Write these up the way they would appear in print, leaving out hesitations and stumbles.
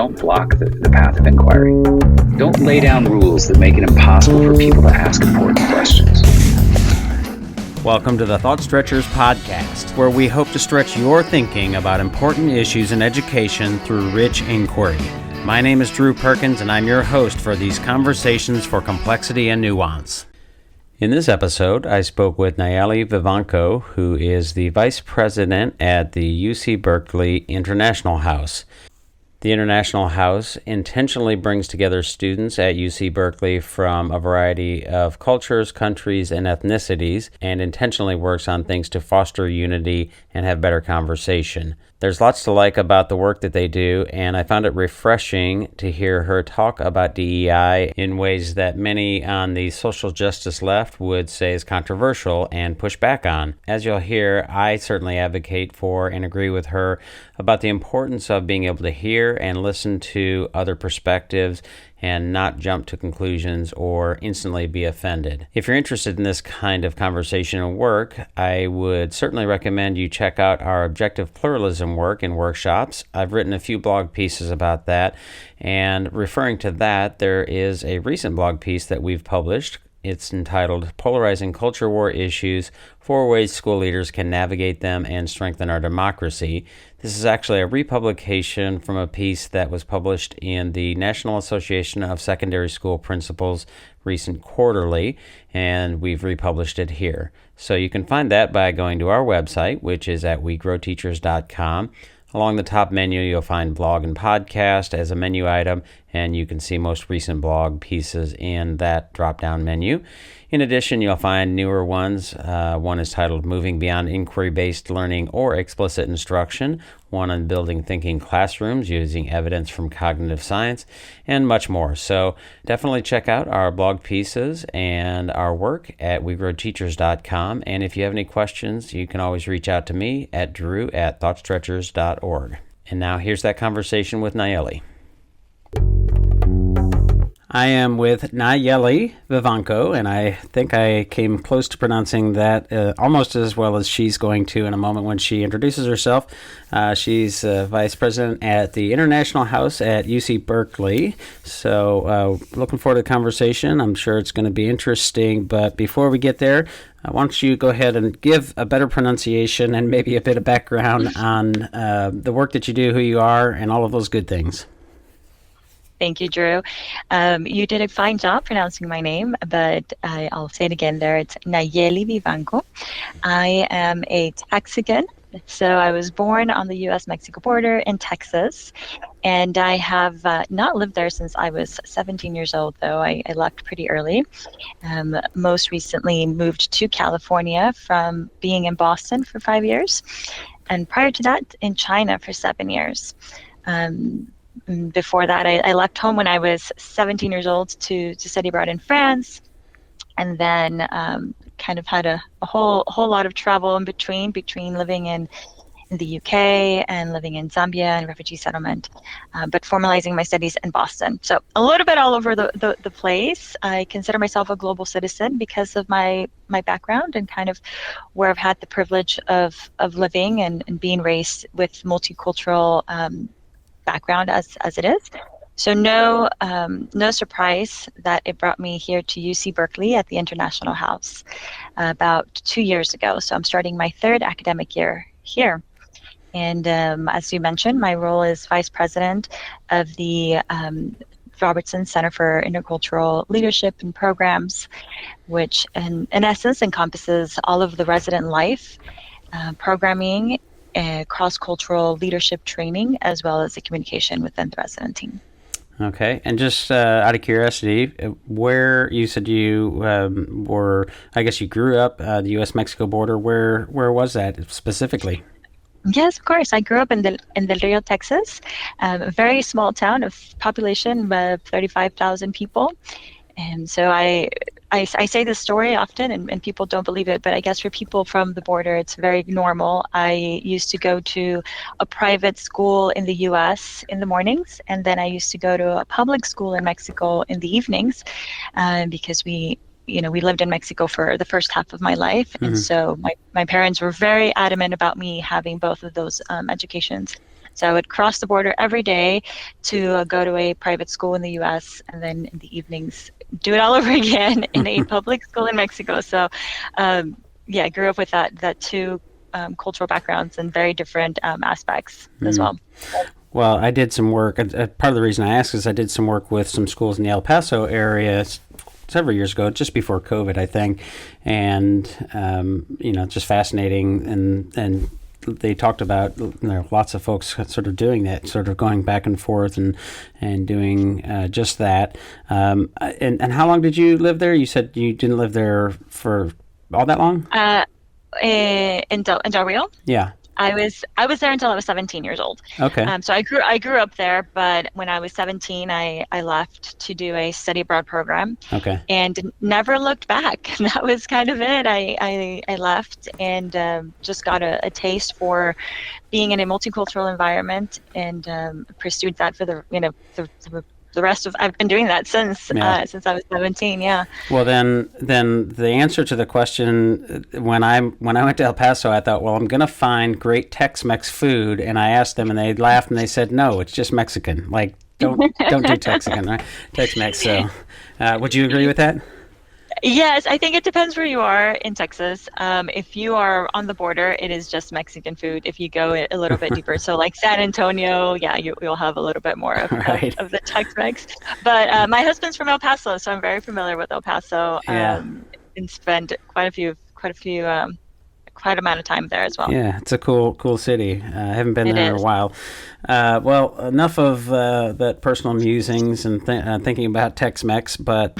don't block the path of inquiry. Don't lay down rules that make it impossible for people to ask important questions. Welcome to the Thought Stretchers podcast, where we hope to stretch your thinking about important issues in education through rich inquiry. My name is Drew Perkins, and I'm your host for these conversations for complexity and nuance. In this episode, I spoke with Nayeli Vivanco, who is the Vice President at the UC Berkeley International House. The International House intentionally brings together students at UC Berkeley from a variety of cultures, countries, and ethnicities, and intentionally works on things to foster unity and have better conversation. There's lots to like about the work that they do, and I found it refreshing to hear her talk about DEI in ways that many on the social justice left would say is controversial and push back on. As you'll hear, I certainly advocate for and agree with her about the importance of being able to hear and listen to other perspectives and not jump to conclusions or instantly be offended. If you're interested in this kind of conversation and work, I would certainly recommend you check out our objective pluralism work and workshops. I've written a few blog pieces about that, and referring to that, there is a recent blog piece that we've published. It's entitled Polarizing Culture War Issues, 4 Ways School Leaders Can Navigate Them and Strengthen Our Democracy. This is actually a republication from a piece that was published in the National Association of Secondary School Principals recent quarterly, and we've republished it here. So you can find that by going to our website, which is at wegrowteachers.com. Along the top menu, you'll find blog and podcast as a menu item, and you can see most recent blog pieces in that drop-down menu. In addition, you'll find newer ones. One is titled Moving Beyond Inquiry-Based Learning or Explicit Instruction, one on building thinking classrooms using evidence from cognitive science, and much more. So definitely check out our blog pieces and our work at wegrowteachers.com. And if you have any questions, you can always reach out to me at drew@thoughtstretchers.org. And now here's that conversation with Nayeli. I am with Nayeli Vivanco, and I think I came close to pronouncing that almost as well as she's going to in a moment when she introduces herself. She's Vice President at the International House at UC Berkeley, so looking forward to the conversation. I'm sure it's going to be interesting, but before we get there, why don't you go ahead and give a better pronunciation and maybe a bit of background on the work that you do, who you are, and all of those good things. Thank you, Drew. You did a fine job pronouncing my name, but I'll say it again there. It's Nayeli Vivanco. I am a Texican. So I was born on the U.S.-Mexico border in Texas, and I have not lived there since I was 17 years old, though I left pretty early. Most recently moved to California from being in Boston for 5 years, and prior to that in China for 7 years. Before that, I left home when I was 17 years old to study abroad in France, and then kind of had a whole lot of travel in between living in the UK and living in Zambia and refugee settlement, but formalizing my studies in Boston. So a little bit all over the place. I consider myself a global citizen because of my background and kind of where I've had the privilege of living and being raised with multicultural background as it is. So no surprise that it brought me here to UC Berkeley at the International House about 2 years ago. So I'm starting my 3rd academic year here. And as you mentioned, my role is Vice President of the Robertson Center for Intercultural Leadership and Programs, which in essence encompasses all of the resident life, programming, cross-cultural leadership training, as well as the communication within the resident team. Okay, and just out of curiosity, where you said you were, I guess you grew up, the U.S.-Mexico border, where was that specifically? Yes, of course. I grew up in Del Rio, Texas, a very small town of population of 35,000 people. And so I say this story often and people don't believe it, but I guess for people from the border, it's very normal. I used to go to a private school in the US in the mornings, and then I used to go to a public school in Mexico in the evenings because we lived in Mexico for the first half of my life. Mm-hmm. And so my parents were very adamant about me having both of those educations So I would cross the border every day to go to a private school in the US, and then in the evenings do it all over again in a public school in Mexico. So I grew up with that two cultural backgrounds and very different aspects as well. Well, I did some work. Part of the reason I asked is I did some work with some schools in the El Paso area several years ago, just before COVID, I think, and just fascinating. And they talked about lots of folks sort of doing that, sort of going back and forth and doing just that. And how long did you live there? You said you didn't live there for all that long? In Del Rio? Yeah. I was there until I was 17 years old. Okay. So I grew up there, but when I was 17, I left to do a study abroad program. Okay. And never looked back. That was kind of it. I left and just got a taste for being in a multicultural environment, and pursued that for the rest of. I've been doing that since I was 17. Yeah. Well, then the answer to the question, when I went to El Paso, I thought, well, I'm going to find great Tex-Mex food, and I asked them, and they laughed, and they said, no, it's just Mexican. Like, don't do Texican, right? Tex-Mex. So, would you agree with that? Yes, I think it depends where you are in Texas. If you are on the border, it is just Mexican food. If you go a little bit deeper, so like San Antonio, you'll have a little bit more of the Tex-Mex. But my husband's from El Paso, so I'm very familiar with El Paso. And spent quite amount of time there as well. Yeah, it's a cool city. I haven't been there in a while. Well, enough of that personal musings and thinking about Tex-Mex, but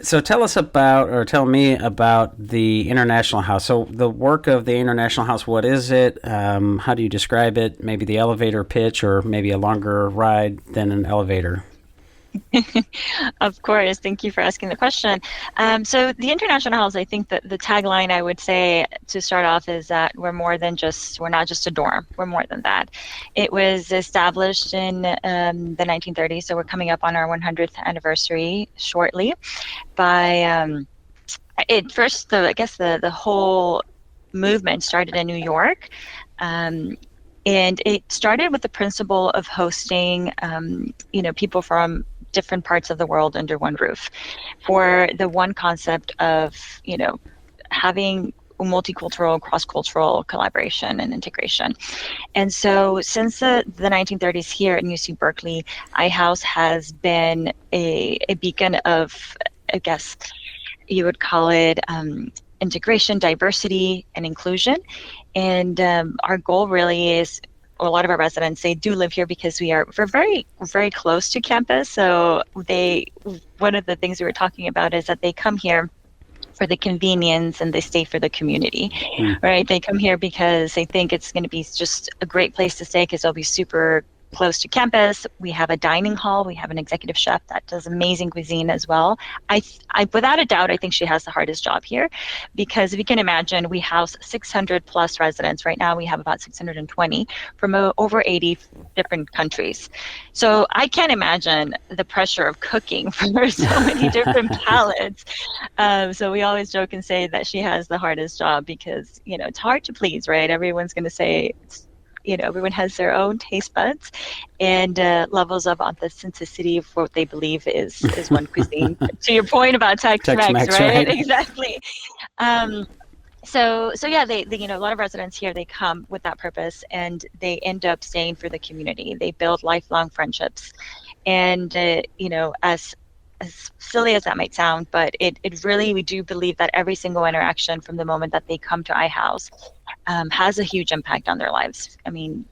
so tell me about the International House. So the work of the International House, what is it? How do you describe it? Maybe the elevator pitch, or maybe a longer ride than an elevator? Of course. Thank you for asking the question. So the International House, I think that the tagline I would say to start off is that we're not just a dorm. We're more than that. It was established in the 1930s, so we're coming up on our 100th anniversary shortly. By the whole movement started in New York. And it started with the principle of hosting, people from different parts of the world under one roof, for the one concept of, having multicultural, cross-cultural collaboration and integration. And so since the 1930s here at UC Berkeley, iHouse has been a beacon of, I guess you would call it, integration, diversity, and inclusion. And our goal really is, a lot of our residents, they do live here because we're very, very close to campus. So one of the things we were talking about is that they come here for the convenience and they stay for the community, right? They come here because they think it's going to be just a great place to stay because they'll be super close to campus. We have a dining hall. We have an executive chef that does amazing cuisine as well. I without a doubt, I think she has the hardest job here, because if you can imagine, we house 600 plus residents. Right now, we have about 620 from over 80 different countries. So I can't imagine the pressure of cooking for so many different palates. So we always joke and say that she has the hardest job because, it's hard to please, right? Everyone's going to say everyone has their own taste buds and levels of authenticity of what they believe is one cuisine. To your point about Tex-Mex, right? Exactly. So they a lot of residents here, they come with that purpose and they end up staying for the community. They build lifelong friendships, and as silly as that might sound, but it really, we do believe that every single interaction from the moment that they come to iHouse has a huge impact on their lives. I mean,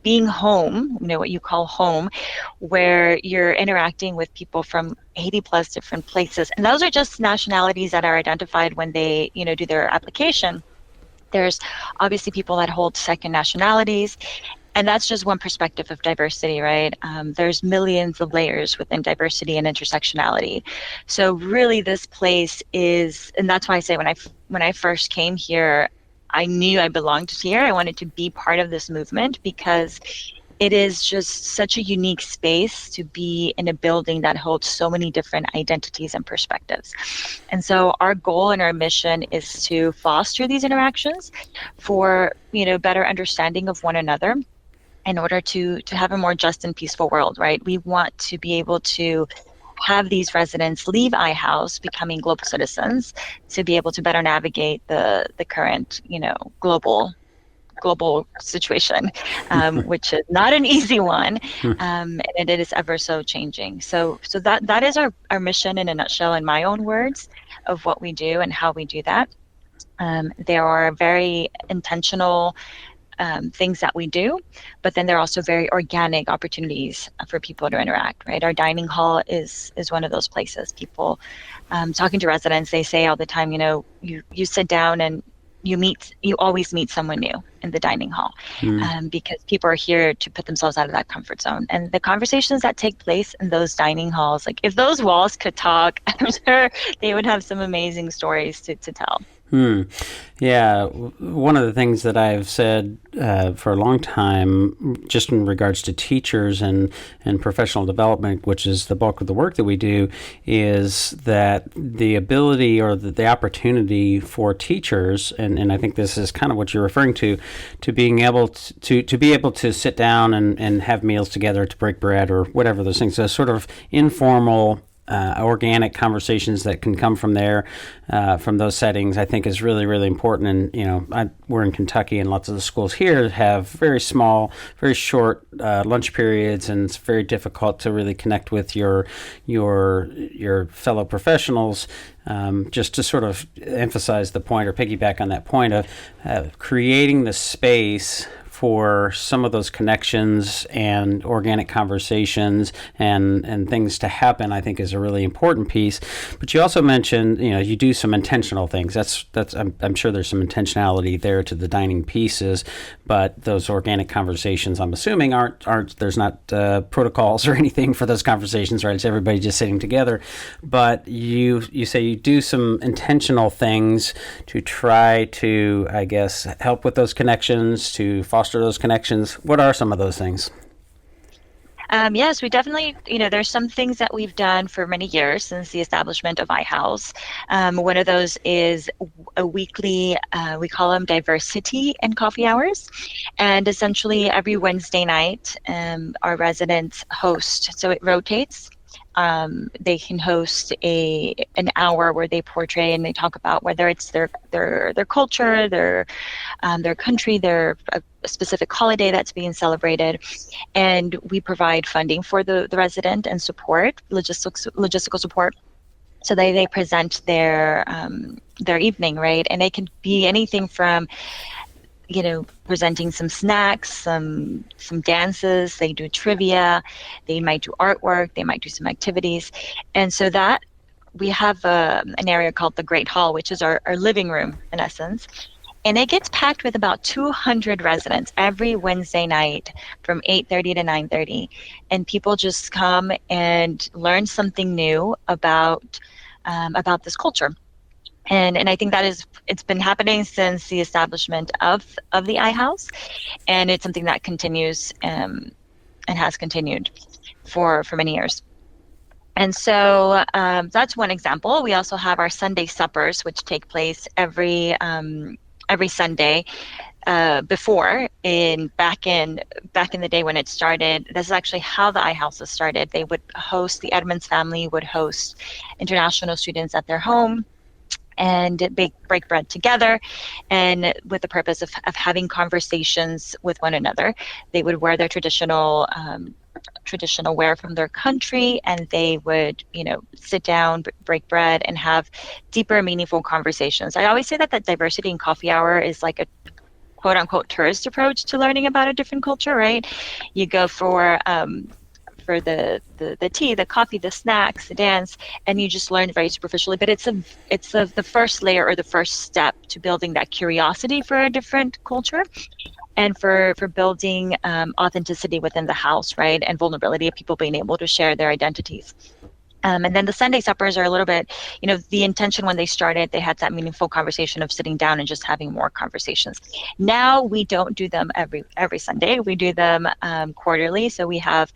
being home, what you call home, where you're interacting with people from 80 plus different places. And those are just nationalities that are identified when they, do their application. There's obviously people that hold second nationalities. And that's just one perspective of diversity, right? There's millions of layers within diversity and intersectionality. So really this place is, and that's why I say when I first came here, I knew I belonged here. I wanted to be part of this movement because it is just such a unique space to be in a building that holds so many different identities and perspectives. And so our goal and our mission is to foster these interactions for, better understanding of one another, in order to have a more just and peaceful world, right? We want to be able to have these residents leave iHouse becoming global citizens to be able to better navigate the current, global situation, which is not an easy one, and it is ever so changing. So that is our mission in a nutshell, in my own words, of what we do and how we do that. There are very intentional things that we do, but then there are also very organic opportunities for people to interact, right? Our dining hall is one of those places. People talking to residents, they say all the time, you sit down and you always meet someone new in the dining hall, because people are here to put themselves out of that comfort zone. And the conversations that take place in those dining halls, like if those walls could talk, I'm sure they would have some amazing stories to tell. Yeah, one of the things that I've said for a long time, just in regards to teachers and professional development, which is the bulk of the work that we do, is that the ability or the opportunity for teachers, and I think this is kind of what you're referring to being able to be able to sit down and have meals together, to break bread or whatever those things, so sort of informal organic conversations that can come from there, from those settings, I think is really, really important. And, we're in Kentucky, and lots of the schools here have very small, very short lunch periods, and it's very difficult to really connect with your fellow professionals. Just to sort of emphasize the point, or piggyback on that point of creating the space for some of those connections and organic conversations and things to happen, I think is a really important piece. But you also mentioned, you do some intentional things. That's I'm sure there's some intentionality there to the dining pieces, but those organic conversations, I'm assuming, aren't there's not protocols or anything for those conversations, right? It's everybody just sitting together. But you say you do some intentional things to try to, I guess, help with those connections, to foster those connections. What are some of those things? Yes, we definitely, there's some things that we've done for many years since the establishment of iHouse. One of those is a weekly, we call them diversity and coffee hours. And essentially every Wednesday night, our residents host, so it rotates. They can host an hour where they portray and they talk about whether it's their culture, their country, their a specific holiday that's being celebrated, and we provide funding for the resident and support, logistical support. So they present their evening, right? And it can be anything from presenting some snacks, some dances, they do trivia, they might do artwork, they might do some activities. And so that we have an area called the Great Hall, which is our living room in essence. And it gets packed with about 200 residents every Wednesday night from 8:30 to 9:30. And people just come and learn something new about this culture. And I think it's been happening since the establishment of the iHouse, and it's something that continues and has continued for many years. And so that's one example. We also have our Sunday suppers, which take place every Sunday. Before, back in the day when it started, this is actually how the iHouse was started. They would host, the Edmonds family would host international students at their home and break bread together, and with the purpose of having conversations with one another. They would wear their traditional wear from their country, and they would sit down, break bread, and have deeper, meaningful conversations. I always say that diversity in coffee hour is like a quote unquote tourist approach to learning about a different culture, right? You go for the tea, the coffee, the snacks, the dance, and you just learn very superficially. But it's the first layer, or the first step to building that curiosity for a different culture, and for building authenticity within the house, right? And vulnerability of people being able to share their identities. And then the Sunday suppers are a little bit, the intention when they started, they had that meaningful conversation of sitting down and just having more conversations. Now we don't do them every Sunday. We do them quarterly. So we have,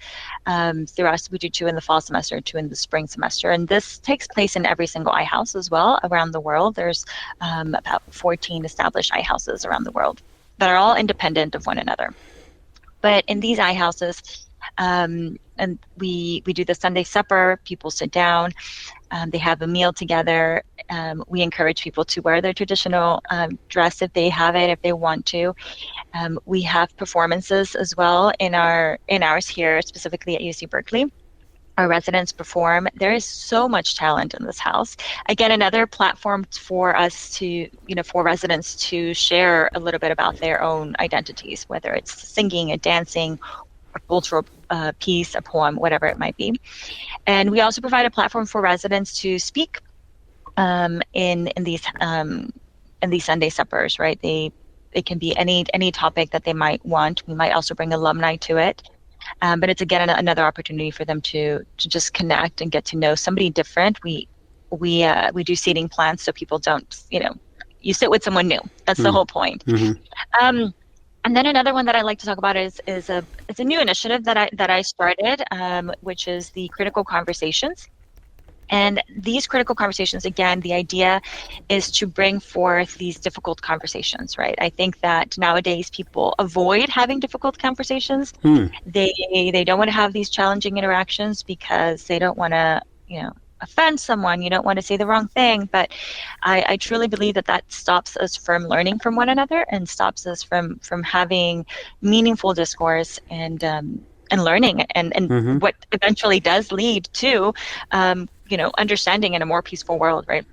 through us, we do 2 in the fall semester, 2 in the spring semester. And this takes place in every single iHouse as well around the world. There's about 14 established iHouses around the world that are all independent of one another. But in these I houses, and we do the Sunday supper. People sit down, they have a meal together. We encourage people to wear their traditional dress if they have it, if they want to. We have performances as well in ours here, specifically at UC Berkeley. Our residents perform. There is so much talent in this house. Again, another platform for us to, for residents to share a little bit about their own identities, whether it's singing, a dancing, a cultural piece, a poem, whatever it might be. And we also provide a platform for residents to speak in these Sunday suppers, right? It can be any topic that they might want. We might also bring alumni to it. But it's, again, another opportunity for them to just connect and get to know somebody different. We do seating plans so people don't, you sit with someone new. That's the whole point. Mm-hmm. And then another one that I like to talk about is a new initiative that I started, which is the critical conversations. And these critical conversations, again, the idea is to bring forth these difficult conversations, right? I think that nowadays people avoid having difficult conversations. They don't want to have these challenging interactions because they don't want to, offend someone. You don't want to say the wrong thing. But I truly believe that stops us from learning from one another and stops us from having meaningful discourse and learning and what eventually does lead to understanding in a more peaceful world, right?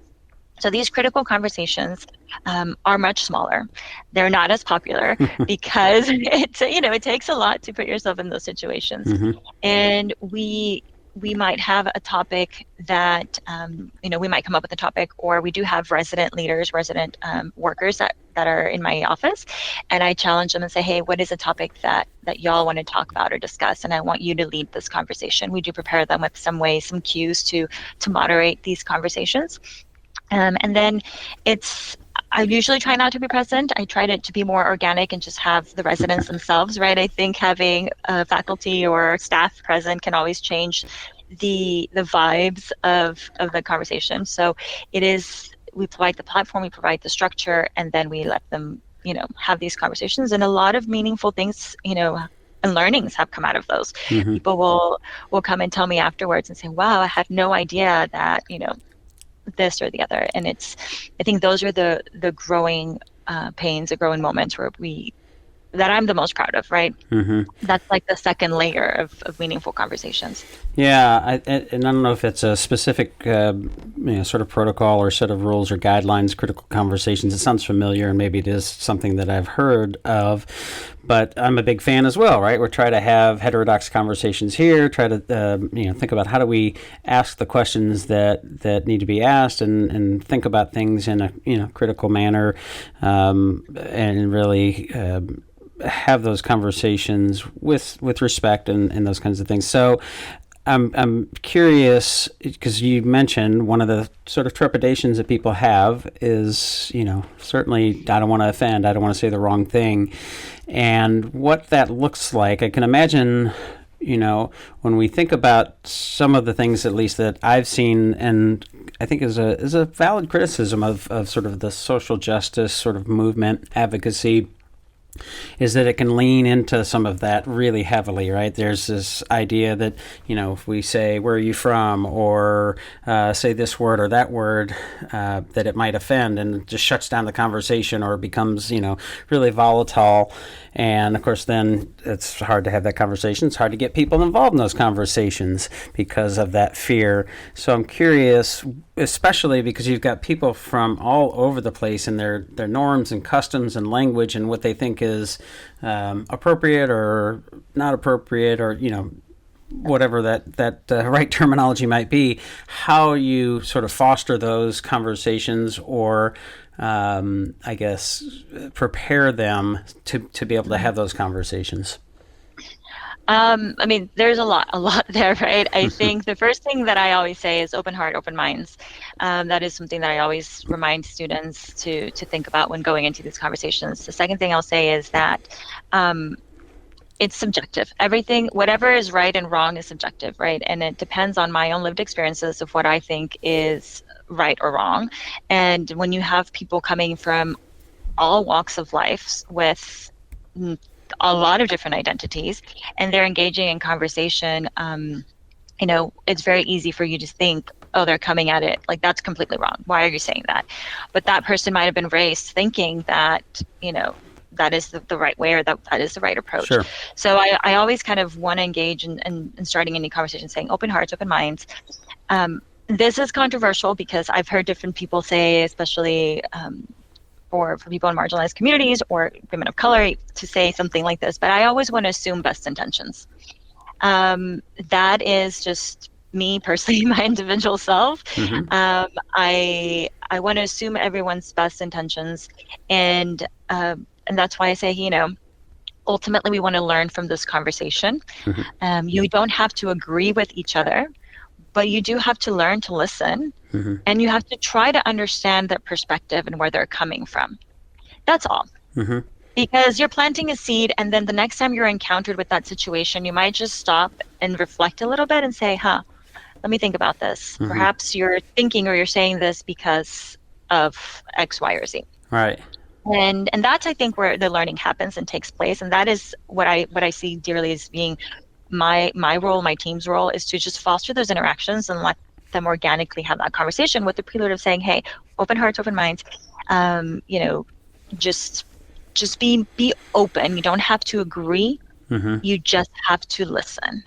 So these critical conversations are much smaller. They're not as popular because it takes a lot to put yourself in those situations. And we might have a topic that we might come up with a topic, or we do have resident leaders, resident workers that are in my office, and I challenge them and say, hey, what is a topic that y'all want to talk about or discuss, and I want you to lead this conversation. We do prepare them with some ways, some cues to moderate these conversations. And then I usually try not to be present. I try to be more organic and just have the residents themselves, right? I think having faculty or staff present can always change the vibes of the conversation. So we provide the platform, we provide the structure, and then we let them, have these conversations. And a lot of meaningful things, and learnings have come out of those. People will come and tell me afterwards and say, wow, I had no idea that, this or the other. And I think those are the growing pains, the growing moments that I'm the most proud of, right? That's like the second layer of meaningful conversations. Yeah, and I don't know if it's a specific sort of protocol or set of rules or guidelines, critical conversations. It sounds familiar, and maybe it is something that I've heard of, but I'm a big fan as well, right? We're trying to have heterodox conversations here, try to think about how do we ask the questions that need to be asked, and think about things in a critical manner, and really have those conversations with respect and those kinds of things. So I'm curious, because you mentioned one of the sort of trepidations that people have is, certainly I don't want to offend, I don't want to say the wrong thing. And what that looks like, I can imagine, when we think about some of the things, at least that I've seen, and I think is a valid criticism of sort of the social justice sort of movement advocacy, is that it can lean into some of that really heavily, right? There's this idea that, if we say, where are you from, or say this word or that word, that it might offend, and it just shuts down the conversation, or becomes, really volatile. And of course, then it's hard to have that conversation. It's hard to get people involved in those conversations because of that fear. So I'm curious, especially because you've got people from all over the place and their norms and customs and language and what they think is appropriate or not appropriate, or whatever that right terminology might be. How you sort of foster those conversations, or I guess prepare them to be able to have those conversations. There's a lot there, right? I think the first thing that I always say is open heart, open minds. That is something that I always remind students to think about when going into these conversations. The second thing I'll say is that it's subjective. Everything, whatever is right and wrong is subjective, right? And it depends on my own lived experiences of what I think is right or wrong. And when you have people coming from all walks of life with a lot of different identities, and they're engaging in conversation, it's very easy for you to think, oh, they're coming at it like that's completely wrong. Why are you saying that? But that person might have been raised thinking that, that is the right way, or that is the right approach. Sure. So I always kind of want to engage in starting any conversation saying open hearts, open minds. This is controversial because I've heard different people say, especially for people in marginalized communities or women of color, to say something like this, but I always want to assume best intentions. That is just me personally, my individual self. I want to assume everyone's best intentions, and that's why I say, ultimately we want to learn from this conversation. You don't have to agree with each other, but you do have to learn to listen, and you have to try to understand their perspective and where they're coming from. That's all. Because you're planting a seed, and then the next time you're encountered with that situation, you might just stop and reflect a little bit and say, let me think about this. Perhaps you're thinking or you're saying this because of X, Y, or Z. Right. And that's, I think, where the learning happens and takes place. And that is what I see dearly as being my role, my team's role, is to just foster those interactions and let them organically have that conversation with the prelude of saying, hey, open hearts, open minds, just be open. You don't have to agree. You just have to listen.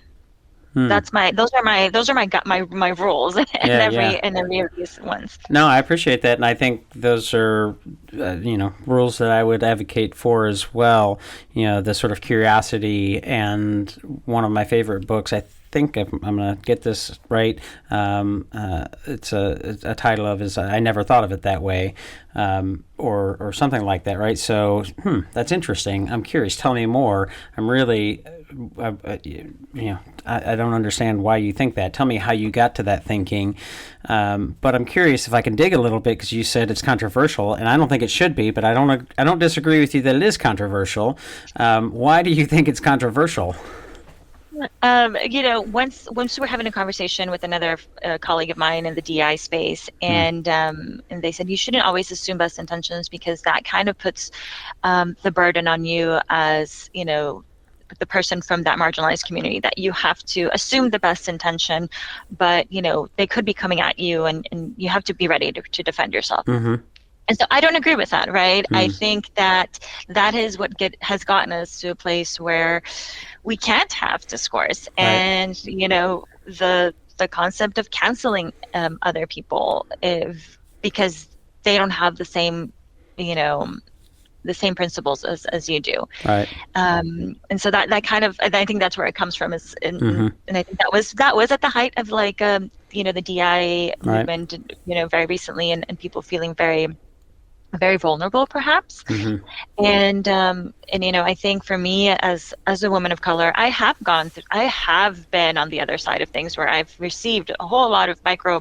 Those are my rules in every of these ones. No, I appreciate that, and I think those are rules that I would advocate for as well. The sort of curiosity, and one of my favorite books, I think I'm going to get this right. It's a title of is I Never Thought of It That Way, or something like that, right? So, that's interesting. I'm curious. Tell me more. I'm really, I don't understand why you think that. Tell me how you got to that thinking. But I'm curious if I can dig a little bit, because you said it's controversial, and I don't think it should be, but I don't disagree with you that it is controversial. Why do you think it's controversial? Once we were having a conversation with another colleague of mine in the DEI space, and they said you shouldn't always assume best intentions, because that kind of puts the burden on you as, the person from that marginalized community, that you have to assume the best intention, but, they could be coming at you, and you have to be ready to defend yourself. And so I don't agree with that, right? I think that is what has gotten us to a place where we can't have discourse. And, the concept of canceling other people because they don't have the same, the same principles as you do. Right. And so that kind of, I think that's where it comes from, and I think that was at the height of the DEI movement, very recently, and people feeling very, very vulnerable, perhaps. And I think for me, as a woman of color, I have been on the other side of things, where I've received a whole lot of micro,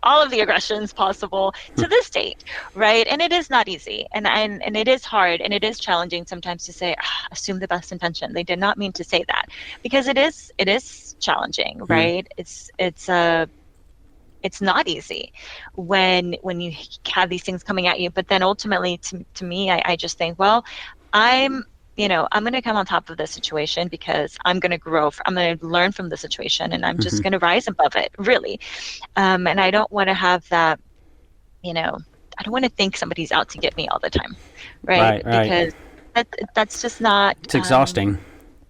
all of the aggressions possible to this date, right? And it is not easy, and it is hard, and it is challenging sometimes to say, assume the best intention. They did not mean to say that, because it is challenging, right? It's not easy when you have these things coming at you. But then ultimately, to me, I just think, well, I'm going to come on top of this situation, because I'm going to grow. I'm going to learn from the situation, and I'm just going to rise above it, really. And I don't want to have that, I don't want to think somebody's out to get me all the time, right? Because that's just not. It's exhausting.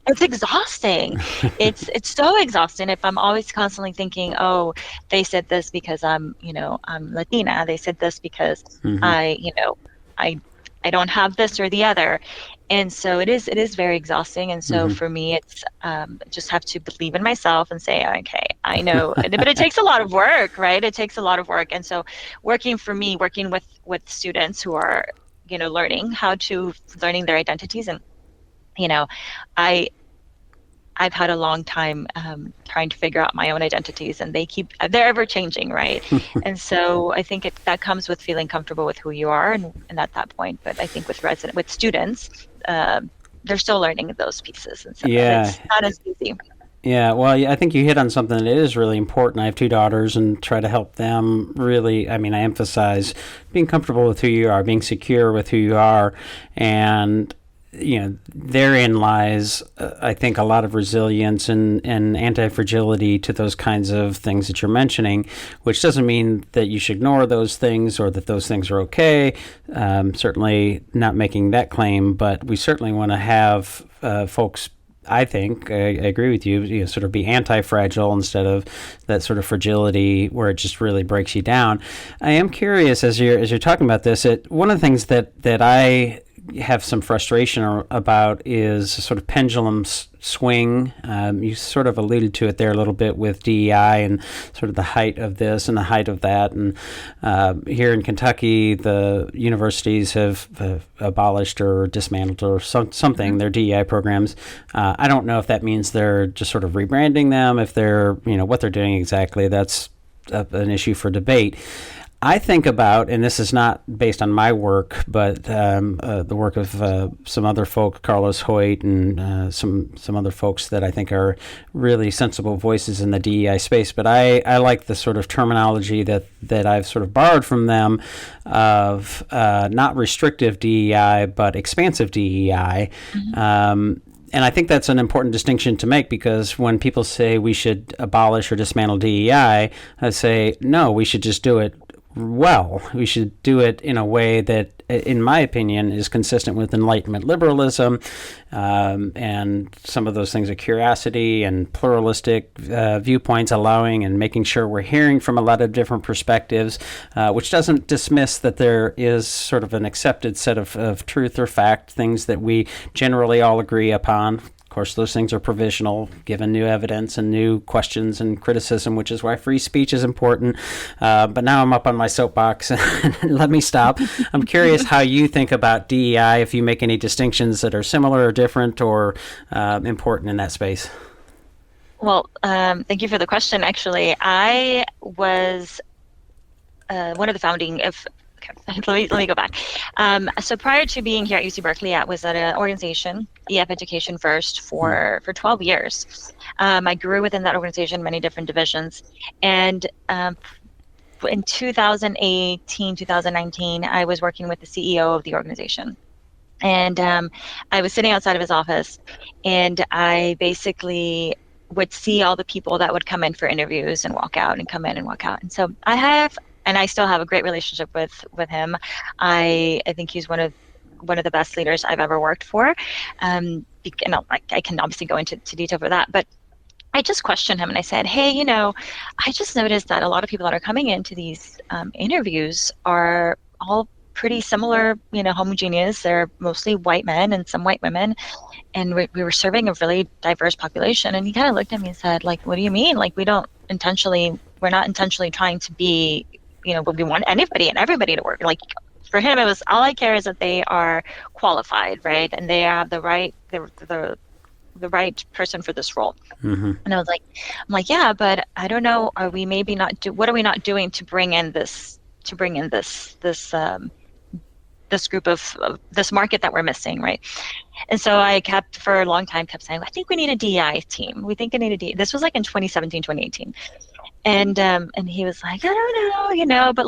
It's exhausting. It's so exhausting if I'm always constantly thinking, oh, they said this because I'm Latina. They said this because I don't have this or the other. And so it is very exhausting. And so for me, it's just have to believe in myself and say, okay, I know, but it takes a lot of work, right? It takes a lot of work. And so working with students who are, learning their identities, and, I've had a long time trying to figure out my own identities, and they're ever changing, right? And so I think that comes with feeling comfortable with who you are, and at that point. But I think with students, they're still learning those pieces, and so it's not as easy. Yeah, well, I think you hit on something that is really important. I have 2 daughters, and try to help them really. I emphasize being comfortable with who you are, being secure with who you are, and therein lies, I think, a lot of resilience and anti-fragility to those kinds of things that you're mentioning, which doesn't mean that you should ignore those things or that those things are okay. Certainly not making that claim, but we certainly want to have folks, I think, I agree with you, sort of be anti-fragile instead of that sort of fragility where it just really breaks you down. I am curious, as you're talking about this, one of the things that I have some frustration about is sort of pendulum swing. You sort of alluded to it there a little bit with DEI and sort of the height of this and the height of that. And here in Kentucky, the universities have abolished or dismantled or something their DEI programs. I don't know if that means they're just sort of rebranding them, if they're, what they're doing exactly. That's an issue for debate. I think about, and this is not based on my work, but the work of some other folk, Carlos Hoyt, and some other folks that I think are really sensible voices in the DEI space. But I like the sort of terminology that I've sort of borrowed from them of not restrictive DEI, but expansive DEI. Mm-hmm. And I think that's an important distinction to make, because when people say we should abolish or dismantle DEI, I say, no, we should just do it well. We should do it in a way that, in my opinion, is consistent with Enlightenment liberalism, and some of those things are curiosity and pluralistic viewpoints, allowing and making sure we're hearing from a lot of different perspectives, which doesn't dismiss that there is sort of an accepted set of truth or fact, things that we generally all agree upon. Of course, those things are provisional, given new evidence and new questions and criticism, which is why free speech is important. But now I'm up on my soapbox. Let me stop. I'm curious how you think about DEI, if you make any distinctions that are similar or different or important in that space. Well, thank you for the question. Actually, I was one of the founding of. Okay, let me go back. So prior to being here at UC Berkeley, I was at an organization, EF Education First, for 12 years. I grew within that organization, many different divisions. And in 2018, 2019, I was working with the CEO of the organization. And I was sitting outside of his office, and I basically would see all the people that would come in for interviews and walk out and come in and walk out. And so I still have a great relationship with him. I think he's one of the best leaders I've ever worked for. And I can obviously go into detail for that, but I just questioned him and I said, hey, I just noticed that a lot of people that are coming into these interviews are all pretty similar, homogeneous. They're mostly white men and some white women. And we were serving a really diverse population. And he kind of looked at me and said, like, what do you mean? Like, we're not intentionally trying to be, but we want anybody and everybody to work. Like, for him, it was, all I care is that they are qualified, right? And they have the right person for this role. Mm-hmm. And I'm like, yeah, but I don't know. Are we maybe what are we not doing to bring in this group of this market that we're missing, right? And so I for a long time kept saying, I think we need a DEI team. We think we need a DEI. This was like in 2017, 2018. And he was like, I don't know, but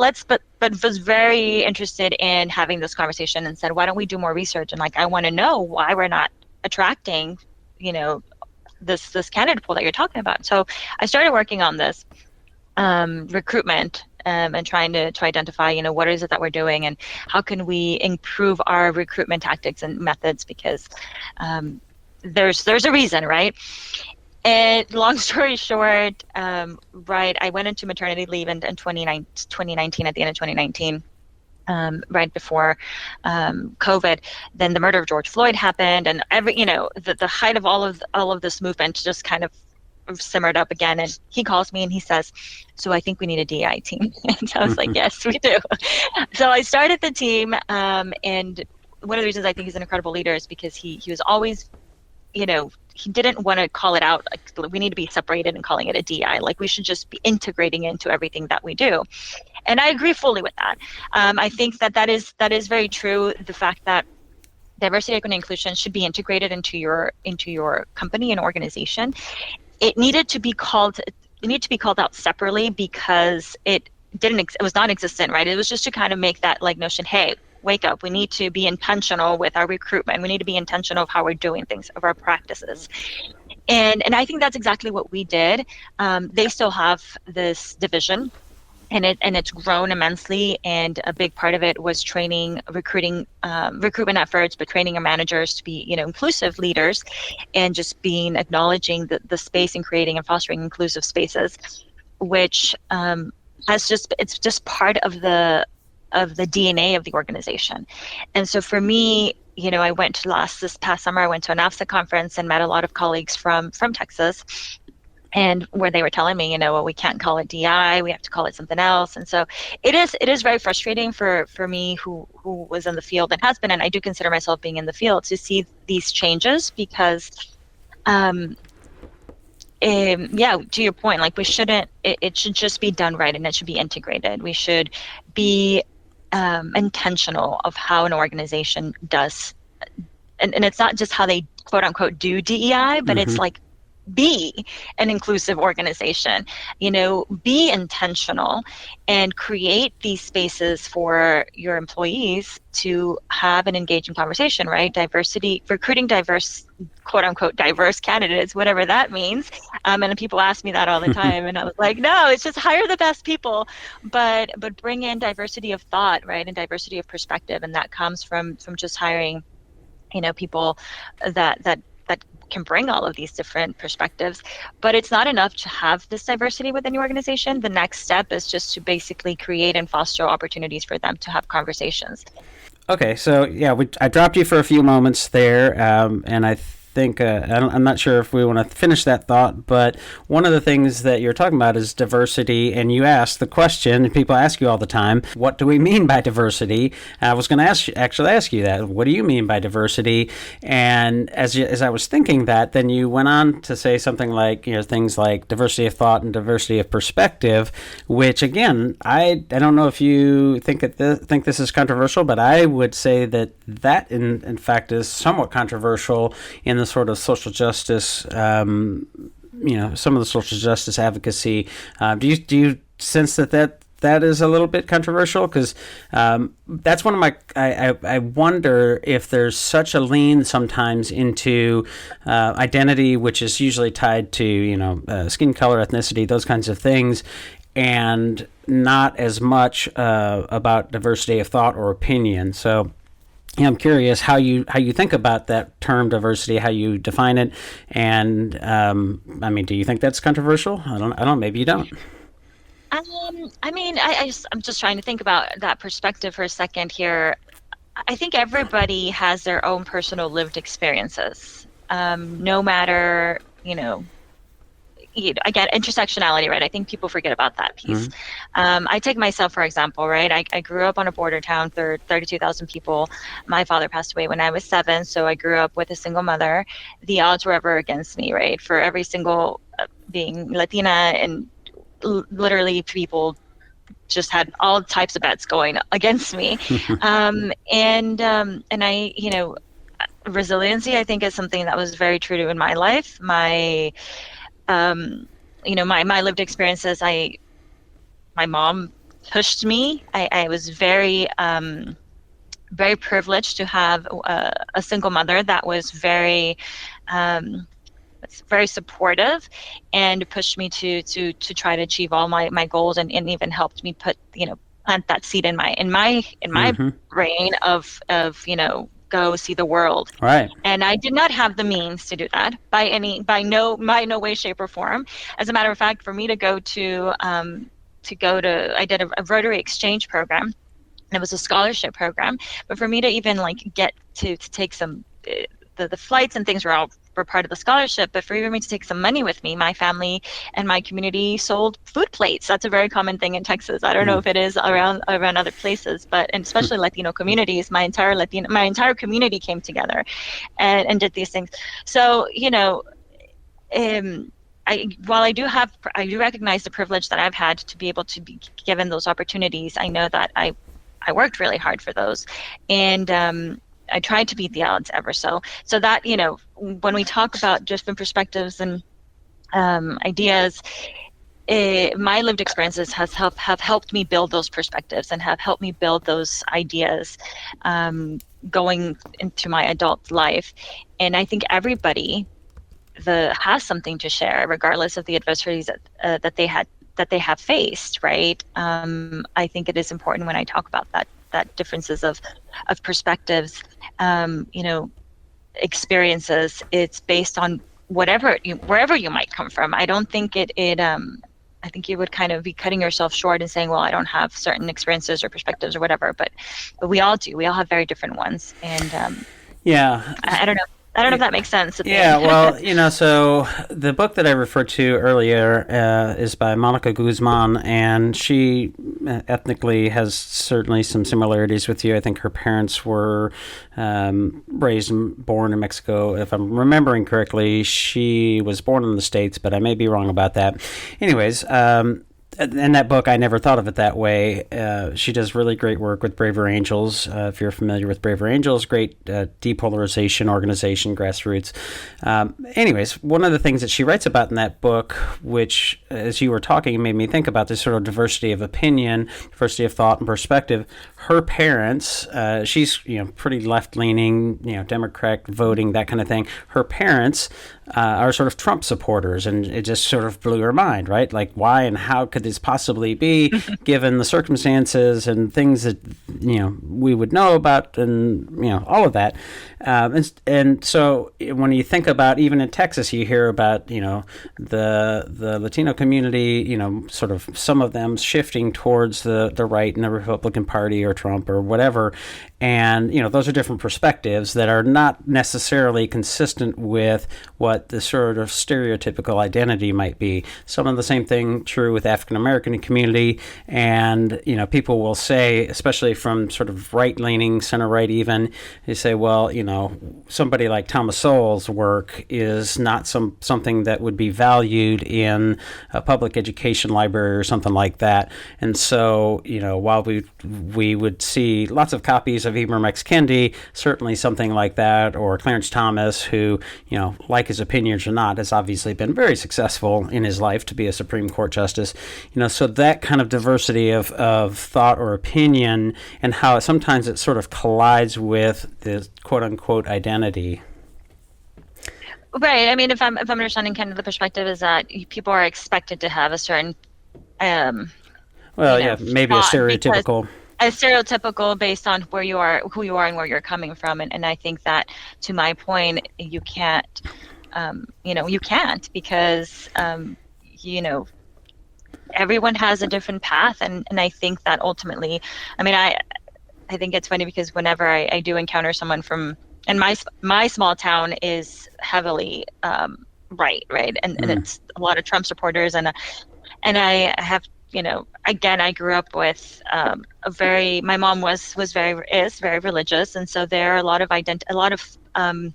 was very interested in having this conversation and said, why don't we do more research? And like, I want to know why we're not attracting, this candidate pool that you're talking about. So I started working on this recruitment and trying to identify, what is it that we're doing and how can we improve our recruitment tactics and methods, because there's a reason, right? And long story short, I went into maternity leave in 2019, at the end of 2019, right before COVID. Then the murder of George Floyd happened, and the height of all of this movement just kind of simmered up again. And he calls me and he says, so I think we need a DEI team. And I was like, yes, we do. So I started the team, and one of the reasons I think he's an incredible leader is because he was always, he didn't want to call it out like we need to be separated and calling it a DEI. Like, we should just be integrating into everything that we do. And I agree fully with that. I think that is very true. The fact that diversity, equity, and inclusion should be integrated into your company and organization. It needed to be called out separately because it was non-existent, right? It was just to kind of make that like notion, hey, wake up. We need to be intentional with our recruitment. We need to be intentional of how we're doing things, of our practices. And I think that's exactly what we did. They still have this division, and it's grown immensely. And a big part of it was training, recruitment efforts, but training our managers to be, inclusive leaders, and just acknowledging the space and creating and fostering inclusive spaces, which it's just part of the DNA of the organization. And so for me, I went this past summer, I went to an AFSA conference and met a lot of colleagues from Texas, and where they were telling me, well, we can't call it DEI, we have to call it something else. And so it is very frustrating for me who was in the field and has been, and I do consider myself being in the field, to see these changes, because to your point, like, we shouldn't, it should just be done right, and it should be integrated. We should be intentional of how an organization does, and it's not just how they quote unquote do DEI, but it's like, be an inclusive organization, be intentional and create these spaces for your employees to have an engaging conversation, right? Diversity, recruiting diverse, quote unquote, diverse candidates, whatever that means. And people ask me that all the time. And I was like, no, it's just hire the best people, but bring in diversity of thought, right? And diversity of perspective. And that comes from just hiring, people that can bring all of these different perspectives. But it's not enough to have this diversity within your organization. The next step is just to basically create and foster opportunities for them to have conversations. Okay, so yeah, I dropped you for a few moments there, and I think I'm not sure if we want to finish that thought, but one of the things that you're talking about is diversity, and you asked the question, and people ask you all the time, what do we mean by diversity? I was going to actually ask you that. What do you mean by diversity? And as I was thinking that, then you went on to say something like, things like diversity of thought and diversity of perspective, which again, I don't know if you think this is controversial, but I would say that in fact is somewhat controversial in the sort of social justice, some of the social justice advocacy. Do you sense that is a little bit controversial? Because that's one of my, I wonder if there's such a lean sometimes into identity, which is usually tied to, skin color, ethnicity, those kinds of things, and not as much about diversity of thought or opinion. So I'm curious how you think about that term diversity, how you define it, and do you think that's controversial? I don't know. Maybe you don't. I'm just trying to think about that perspective for a second here. I think everybody has their own personal lived experiences, no matter, again, intersectionality, right? I think people forget about that piece. I take myself, for example, right? I grew up on a border town, 32,000 people. My father passed away when I was 7, so I grew up with a single mother. The odds were ever against me, right? For every single, being Latina, and literally people just had all types of bets going against me. And I, resiliency, I think, is something that was very true to in my life. My lived experiences, my mom pushed me. I was very, very privileged to have a single mother that was very supportive, and pushed me to try to achieve all my goals, and even helped me plant that seed in my brain of go see the world. Right. And I did not have the means to do that by no way, shape, or form. As a matter of fact, for me to go to I did a Rotary exchange program, and it was a scholarship program. But for me to even get to take some, the flights and things were part of the scholarship, but for even me to take some money with me, my family and my community sold food plates. That's a very common thing in Texas. I don't know if it is around other places, and especially Latino communities. My entire community came together and did these things. So while I do recognize the privilege that I've had to be able to be given those opportunities, I know that I worked really hard for those, and I tried to beat the odds ever so. So that, when we talk about different perspectives and ideas, my lived experiences have helped me build those perspectives and have helped me build those ideas going into my adult life. And I think everybody has something to share, regardless of the adversities that they have faced, right? I think it is important when I talk about that differences of perspectives, experiences. It's based on wherever you might come from. I don't think I think you would kind of be cutting yourself short and saying, well, I don't have certain experiences or perspectives or whatever, but we all do. We all have very different ones. And yeah, I don't know. I don't know if that makes sense. Yeah, well, so the book that I referred to earlier is by Monica Guzman, and she ethnically has certainly some similarities with you. I think her parents were raised and born in Mexico. If I'm remembering correctly, she was born in the States, but I may be wrong about that. Anyways, in that book, I never thought of it that way. She does really great work with Braver Angels. If you're familiar with Braver Angels, great depolarization organization, grassroots. Anyways, one of the things that she writes about in that book, which, as you were talking, made me think about this sort of diversity of opinion, diversity of thought and perspective. Her parents, she's pretty left-leaning, Democrat voting, that kind of thing. Her parents are sort of Trump supporters, and it just sort of blew her mind, right? Like, why and how could this possibly be, given the circumstances and things that we would know about, and all of that. And so when you think about, even in Texas, you hear about the Latino community, sort of some of them shifting towards the right in the Republican Party or Trump or whatever. And those are different perspectives that are not necessarily consistent with what the sort of stereotypical identity might be. Some of the same thing true with African American community, and people will say, especially from sort of right-leaning, center-right even, they say, well, somebody like Thomas Sowell's work is not something that would be valued in a public education library or something like that. And so, while we would see lots of copies of Ibram X. Kendi, certainly something like that, or Clarence Thomas, who, like his opinions or not, has obviously been very successful in his life to be a Supreme Court justice. So that kind of diversity of thought or opinion, and how sometimes it sort of collides with the quote unquote identity. Right. I mean, if I'm understanding kind of the perspective is that people are expected to have a certain maybe a stereotypical based on who you are and where you're coming from. And I think that, to my point, you can't, you can't, because, everyone has a different path. And I think that ultimately, I mean, I think it's funny because whenever I do encounter someone from, and my small town is heavily right. And it's a lot of Trump supporters. And I have, again, I grew up with my mom is very religious, and so there are a lot of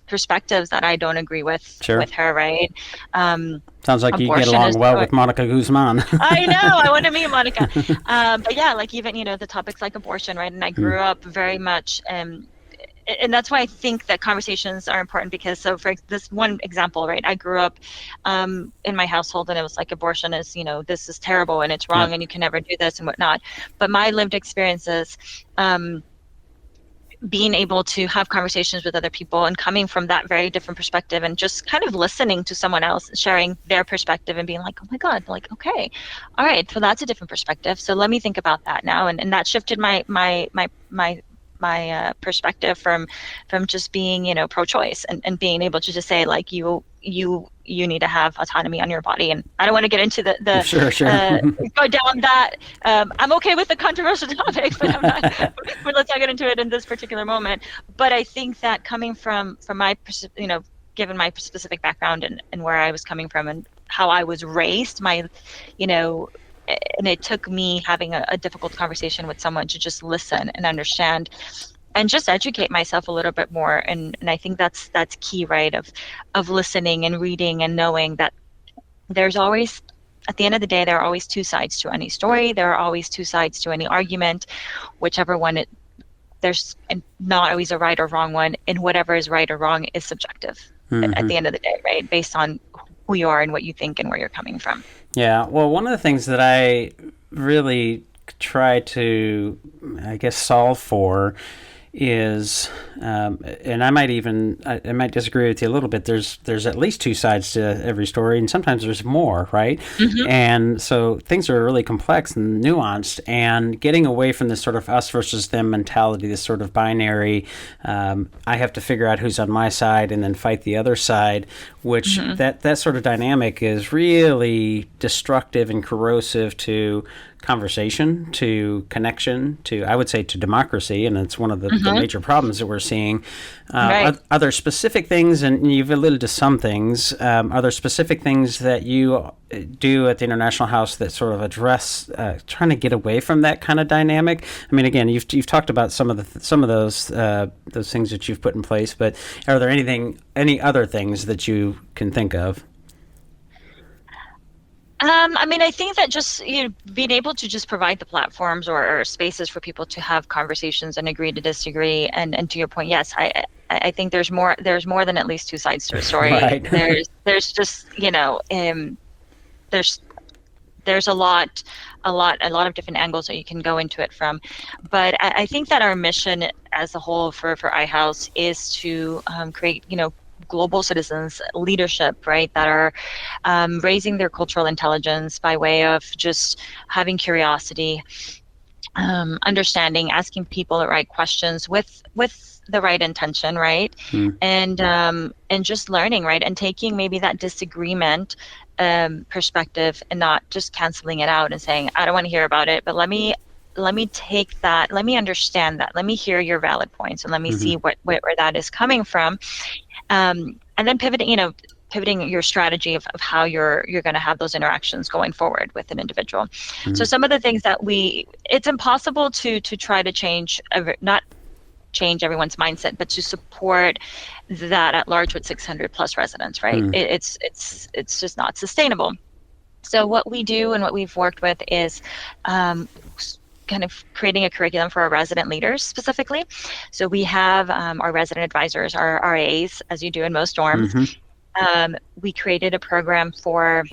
perspectives that I don't agree with with her, right? Sounds like you get along well with Monica Guzman. I know, I want to meet Monica. But yeah, like even, the topics like abortion, right? And I grew up very much, and that's why I think that conversations are important, because, so for this one example, right, I grew up in my household, and it was like, abortion is, this is terrible and it's wrong and you can never do this and whatnot. But my lived experiences, being able to have conversations with other people and coming from that very different perspective, and just kind of listening to someone else sharing their perspective and being like, oh my God, like, okay, all right, so that's a different perspective. So let me think about that now. And that shifted my perspective from just being, pro-choice, and being able to just say, like, you need to have autonomy on your body. And I don't want to get into the sure. go down that. I'm okay with the controversial topics, but I'm not. But let's not get into it in this particular moment. But I think that coming from my, given my specific background and where I was coming from and how I was raised, and it took me having a difficult conversation with someone to just listen and understand and just educate myself a little bit more. And I think that's key, right? Of listening and reading and knowing that there's always, at the end of the day, there are always two sides to any story. There are always two sides to any argument, whichever one there's not always a right or wrong one, and whatever is right or wrong is subjective at the end of the day, right? Based on who you are and what you think and where you're coming from. Yeah. Well, one of the things that I really try to, I guess, solve for is, and I might disagree with you a little bit. There's at least two sides to every story, and sometimes there's more, right? Mm-hmm. And so things are really complex and nuanced. And getting away from this sort of us versus them mentality, this sort of binary, I have to figure out who's on my side and then fight the other side, which that sort of dynamic is really destructive and corrosive to conversation, to connection, to, I would say, to democracy, and it's one of the major problems that we're seeing. Right. Are there specific things, and you've alluded to some things, are there specific things that you do at the International House that sort of address trying to get away from that kind of dynamic? I mean, again, you've talked about some of those things that you've put in place, but are there any other things that you can think of? I mean, I think that just being able to just provide the platforms or spaces for people to have conversations and agree to disagree, and to your point, yes, I think there's more than at least two sides to a story. Right. There's just there's a lot of different angles that you can go into it from, but I think that our mission as a whole for iHouse is to create global citizens leadership, right, that are raising their cultural intelligence by way of just having curiosity, understanding, asking people the right questions with the right intention, right, and just learning, right, and taking maybe that disagreement perspective and not just canceling it out and saying, I don't want to hear about it, but let me take that, let me understand that, let me hear your valid points, and let me see where that is coming from. And then pivoting your strategy of how you're going to have those interactions going forward with an individual. So some of the things that it's impossible to try to change, not change everyone's mindset, but to support that at large with 600 plus residents, right? It's just not sustainable. So what we do and what we've worked with is kind of creating a curriculum for our resident leaders specifically. So we have our resident advisors, our RAs, as you do in most dorms. We created a program for,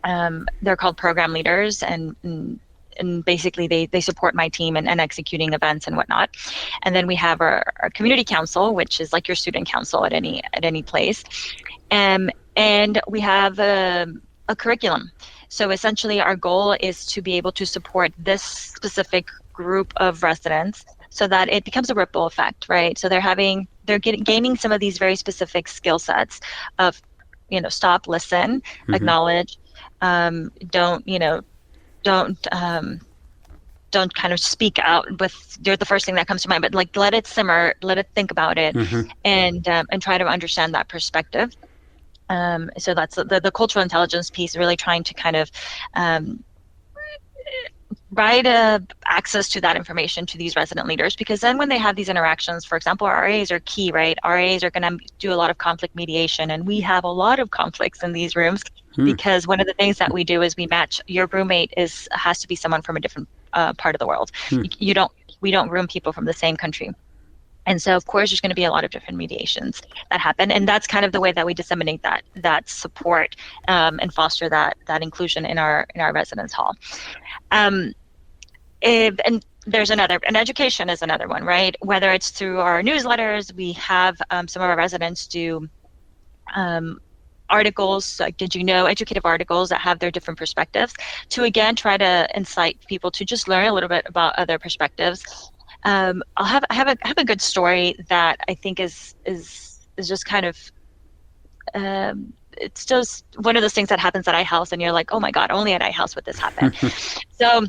they're called program leaders, and basically they support my team and executing events and whatnot. And then we have our community council, which is like your student council at any place. And we have a curriculum. So essentially our goal is to be able to support this specific group of residents so that it becomes a ripple effect, right? So they're gaining some of these very specific skill sets of, stop, listen, acknowledge, don't kind of speak out with the first thing that comes to mind, but like let it simmer, let it think about it, and try to understand that perspective. So that's the cultural intelligence piece, really trying to kind of provide access to that information to these resident leaders, because then when they have these interactions, for example, RAs are key, right? RAs are going to do a lot of conflict mediation, and we have a lot of conflicts in these rooms because one of the things that we do is we match. Your roommate has to be someone from a different part of the world. We don't room people from the same country. And so, of course, there's going to be a lot of different mediations that happen, and that's kind of the way that we disseminate that support and foster that inclusion in our residence hall. And there's and education is another one, right? Whether it's through our newsletters, we have some of our residents do articles, like did you know, educative articles that have their different perspectives, to again try to incite people to just learn a little bit about other perspectives. I have a good story that I think is just kind of it's just one of those things that happens at iHouse, and you're like, oh my God, only at iHouse would this happen. So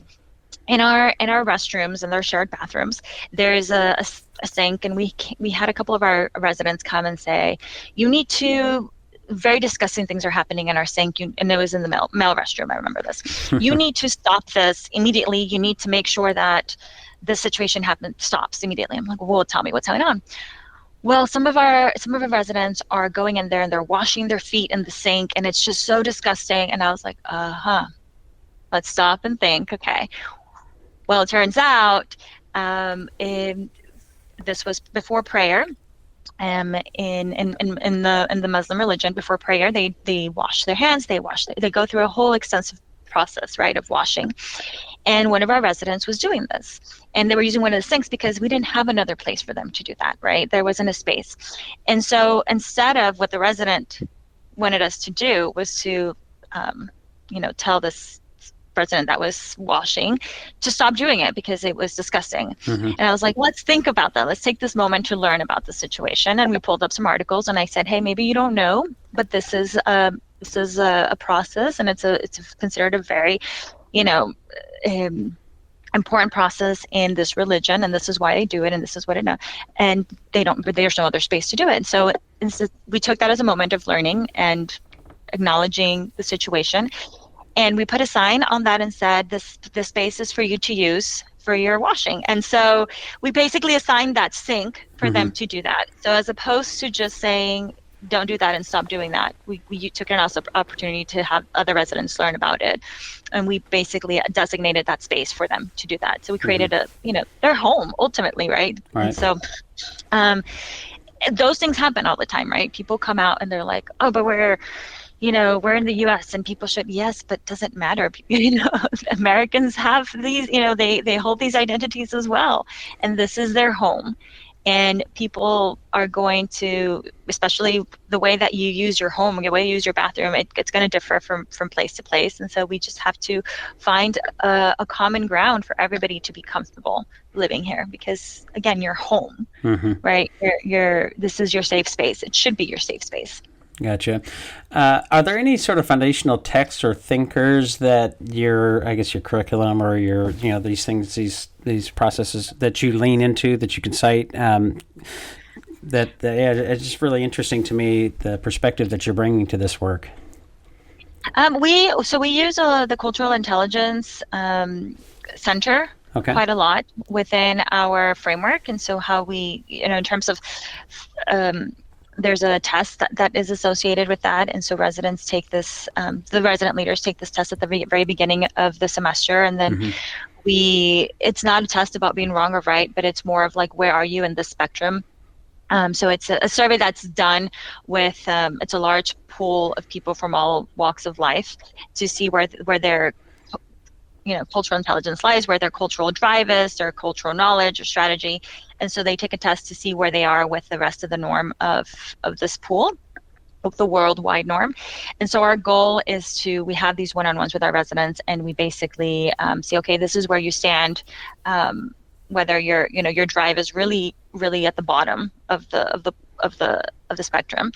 in our restrooms and their shared bathrooms, there is a sink, and we had a couple of our residents come and say, you need to. Very disgusting things are happening in our sink, and it was in the male restroom. I remember this. You need to stop this immediately. You need to make sure that this situation stops immediately. I'm like, well, tell me what's going on. Well, some of our residents are going in there and they're washing their feet in the sink, and it's just so disgusting. And I was like, let's stop and think. Okay. Well, it turns out this was before prayer. in the Muslim religion, before prayer, they wash their hands, they go through a whole extensive process, right, of washing. And one of our residents was doing this, and they were using one of the sinks because we didn't have another place for them to do that, right? There wasn't a space. And so instead of what the resident wanted us to do was to, tell this resident that was washing to stop doing it because it was disgusting. And I was like, let's think about that. Let's take this moment to learn about the situation. And we pulled up some articles, and I said, hey, maybe you don't know, but this is a process, and it's considered a very, important process in this religion, and this is why they do it, and this is what it is. And there's no other space to do it. So we took that as a moment of learning and acknowledging the situation. And we put a sign on that and said, this space is for you to use for your washing. And so we basically assigned that sink for them to do that. So as opposed to just saying, don't do that and stop doing that, we took an opportunity to have other residents learn about it. And we basically designated that space for them to do that. So we created their home ultimately, right? And so those things happen all the time, right? People come out and they're like, oh, but we're in the US and people should, yes, but doesn't matter. Americans have these, they hold these identities as well. And this is their home. And people are going to, especially the way that you use your home, the way you use your bathroom, it's going to differ from place to place. And so we just have to find a common ground for everybody to be comfortable living here. Because again, you're home, right? This is your safe space. It should be your safe space. Gotcha. Are there any sort of foundational texts or thinkers that your curriculum or your, these things, these processes that you lean into, that you can cite? It's just really interesting to me, the perspective that you're bringing to this work. We use the Cultural Intelligence Center quite a lot within our framework, and so how we, in terms of there's a test that is associated with that, and so residents take this, the resident leaders take this test at the very beginning of the semester, and then it's not a test about being wrong or right, but it's more of like, where are you in the spectrum? So it's a survey that's done with, it's a large pool of people from all walks of life to see where their cultural intelligence lies, where their cultural drive is, their cultural knowledge or strategy. And so they take a test to see where they are with the rest of the norm of this pool, of the worldwide norm. And so our goal is we have these one-on-ones with our residents, and we basically say, okay, this is where you stand, whether your drive is really, really at the bottom of the spectrum.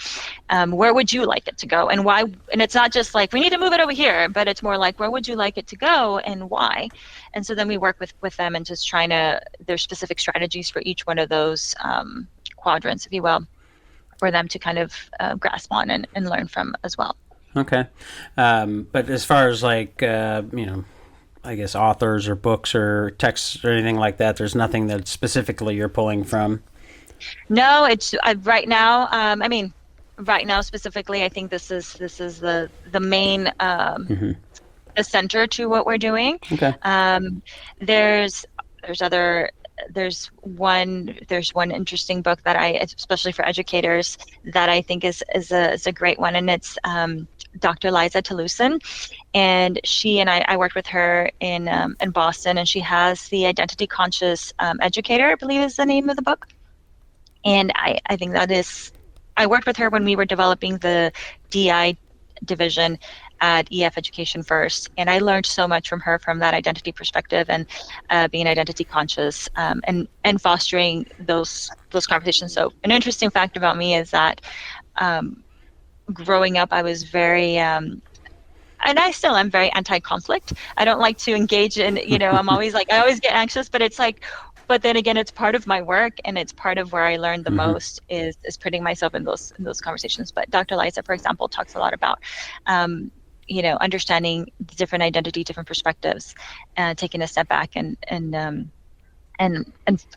Where would you like it to go, and why? And it's not just like, we need to move it over here, but it's more like, where would you like it to go and why? And so then we work with them and just there's specific strategies for each one of those quadrants, if you will, for them to kind of grasp on and learn from as well. Okay. But as far as like, I guess authors or books or texts or anything like that, there's nothing that specifically you're pulling from? No, it's right now. Right now specifically, I think this is the main the center to what we're doing. Okay. There's one interesting book that especially for educators, that I think is a great one, and it's Dr. Liza Toulousan, and she and I worked with her in Boston, and she has the Identity Conscious Educator, I believe is the name of the book. And I think I worked with her when we were developing the DEI division at EF Education First, and I learned so much from her from that identity perspective, and being identity conscious, and fostering those conversations. So an interesting fact about me is that growing up, I was very and I still am very anti-conflict. I don't like to engage in, I'm always like, I always get anxious, but it's like, but then again, it's part of my work, and it's part of where I learned the most is putting myself in those conversations. But Dr. Liza, for example, talks a lot about, understanding the different identity, different perspectives, taking a step back and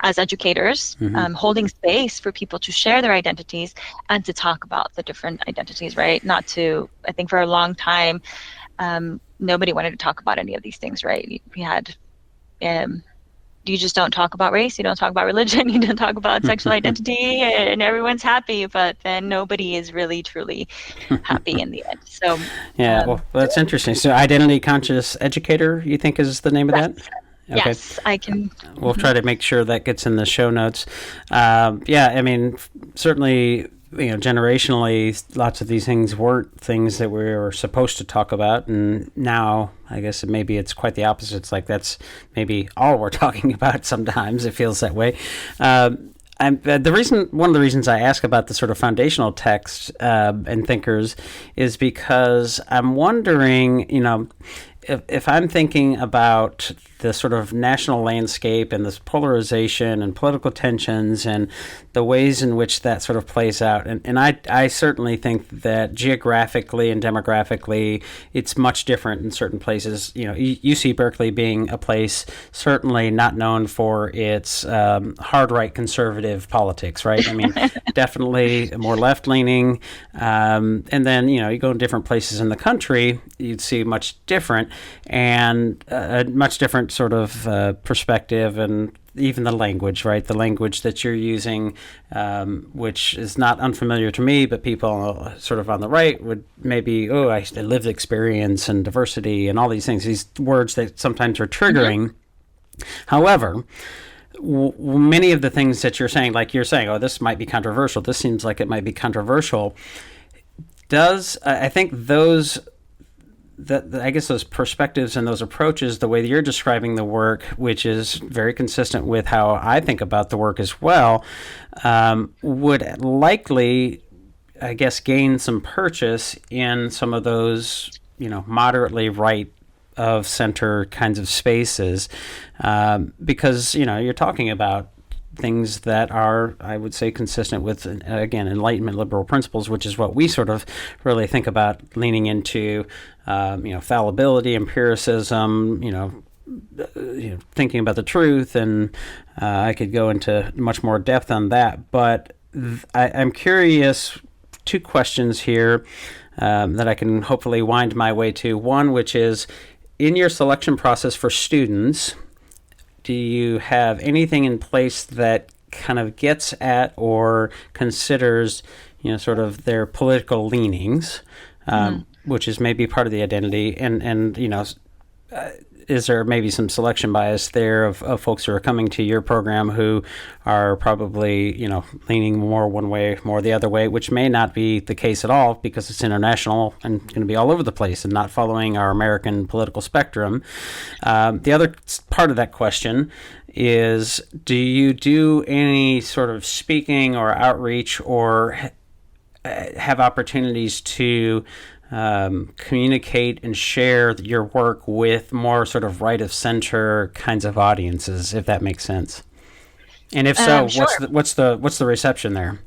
as educators, holding space for people to share their identities and to talk about the different identities, right? I think for a long time, nobody wanted to talk about any of these things, right? We had, you just don't talk about race, you don't talk about religion, you don't talk about sexual identity, and everyone's happy, but then nobody is really truly happy in the end. So yeah, well, that's interesting. So identity conscious educator, you think, is the name of that? Okay. Yes, I can. We'll try to make sure that gets in the show notes. Yeah, I mean, certainly, generationally, lots of these things weren't things that we were supposed to talk about, and now I guess maybe it's quite the opposite. It's like that's maybe all we're talking about. Sometimes it feels that way. One of the reasons I ask about the sort of foundational texts and thinkers is because I'm wondering, if I'm thinking about the sort of national landscape and this polarization and political tensions and the ways in which that sort of plays out, and I certainly think that geographically and demographically it's much different in certain places. UC Berkeley being a place certainly not known for its hard right conservative politics, right? I mean, definitely more left leaning, and then you go in different places in the country, you'd see much different. And a much different sort of perspective, and even the language, right? The language that you're using, which is not unfamiliar to me, but people sort of on the right would maybe, lived experience and diversity and all these things, these words that sometimes are triggering. However, many of the things that you're saying, like you're saying, this might be controversial, this seems like it might be controversial, I think I guess those perspectives and those approaches, the way that you're describing the work, which is very consistent with how I think about the work as well, would likely, I guess, gain some purchase in some of those, moderately right of center kinds of spaces, because, you're talking about things that are, I would say, consistent with, again, Enlightenment liberal principles, which is what we sort of really think about leaning into, fallibility, empiricism, thinking about the truth, and I could go into much more depth on that. But I'm curious, two questions here that I can hopefully wind my way to. One, which is, in your selection process for students, do you have anything in place that kind of gets at or considers, sort of their political leanings, which is maybe part of the identity, and is there maybe some selection bias there of folks who are coming to your program who are probably, leaning more one way, more the other way, which may not be the case at all because it's international and going to be all over the place and not following our American political spectrum. The other part of that question is, do you do any sort of speaking or outreach or have opportunities to communicate and share your work with more sort of right of center kinds of audiences, if that makes sense? And if so, Sure. what's the reception there?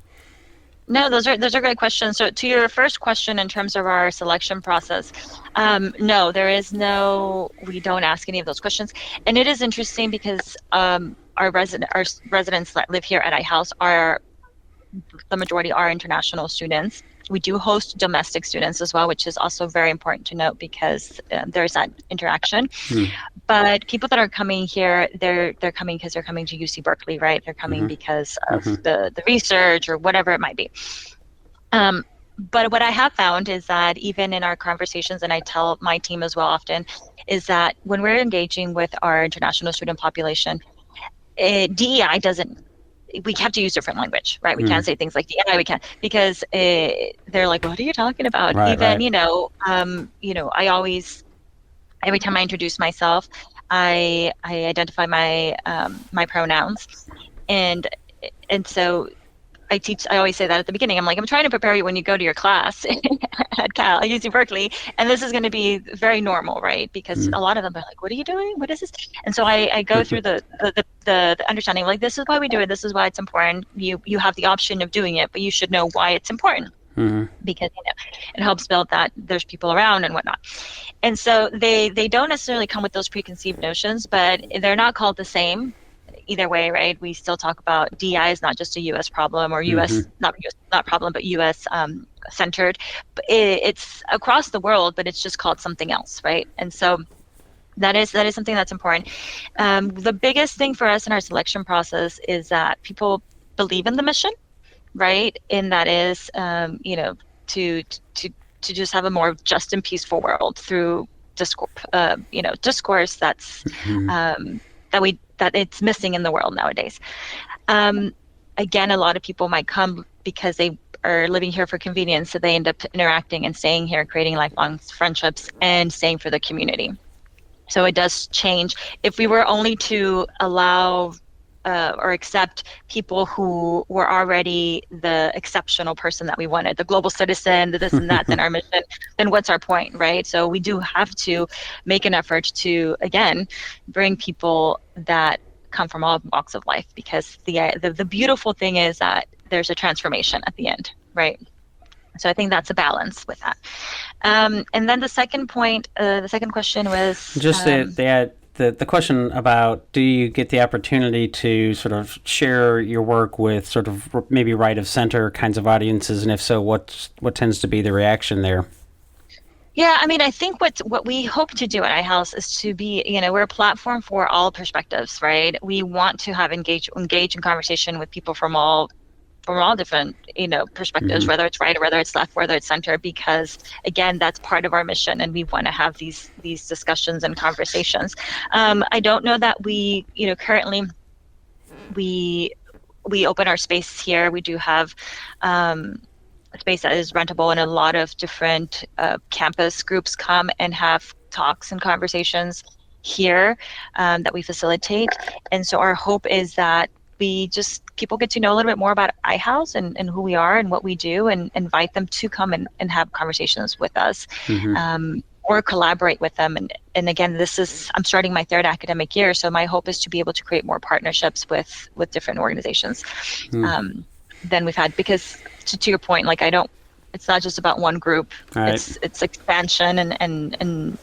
No, those are great questions. So to your first question, in terms of our selection process, no, we don't ask any of those questions. And it is interesting because our residents that live here at iHouse the majority are international students. We do host domestic students as well, which is also very important to note because there's that interaction. But people that are coming here, they're coming because they're coming to UC Berkeley, right? They're coming because of the research or whatever it might be. But what I have found is that even in our conversations, and I tell my team as well often, is that when we're engaging with our international student population, DEI doesn't, we have to use different language, right? We can't say things like DEI, we can't, because they're like, what are you talking about? Right, Even, right. I always, every time I introduce myself, I identify my my pronouns, and so I always say that at the beginning. I'm like, I'm trying to prepare you when you go to your class at UC Berkeley, and this is going to be very normal, right? Because a lot of them are like, what are you doing? What is this? And so I go through the understanding, like, this is why we do it. This is why it's important. You have the option of doing it, but you should know why it's important. Because it helps build that there's people around and whatnot. And so they don't necessarily come with those preconceived notions, but they're not called the same either way, right? We still talk about DEI is not just a U.S. problem, or U.S. not problem, but U.S. Centered. But it's across the world, but it's just called something else, right? And so That is something that's important. The biggest thing for us in our selection process is that people believe in the mission, right? And that is, to just have a more just and peaceful world through discourse that's that it's missing in the world nowadays. Again, a lot of people might come because they are living here for convenience, so they end up interacting and staying here, creating lifelong friendships and staying for the community. So it does change. If we were only to allow or accept people who were already the exceptional person that we wanted, the global citizen, the this and that, then our mission, then what's our point, right? So we do have to make an effort to, again, bring people that come from all walks of life, because the beautiful thing is that there's a transformation at the end, right? So I think that's a balance with that. And then the second point, the second question was just the question about, do you get the opportunity to sort of share your work with sort of maybe right of center kinds of audiences, and if so, what tends to be the reaction there? Yeah, I mean, I think what we hope to do at iHouse is to be, we're a platform for all perspectives, right? We want to have engage in conversation with people from all different, perspectives, whether it's right or whether it's left, whether it's center, because again, that's part of our mission, and we want to have these discussions and conversations. I don't know that we, currently we open our space here. We do have a space that is rentable, and a lot of different campus groups come and have talks and conversations here that we facilitate. And so our hope is that people get to know a little bit more about iHouse and who we are and what we do, and invite them to come and have conversations with us, or collaborate with them. And again, I'm starting my third academic year, so my hope is to be able to create more partnerships with different organizations than we've had, because to your point, it's not just about one group, right. It's expansion and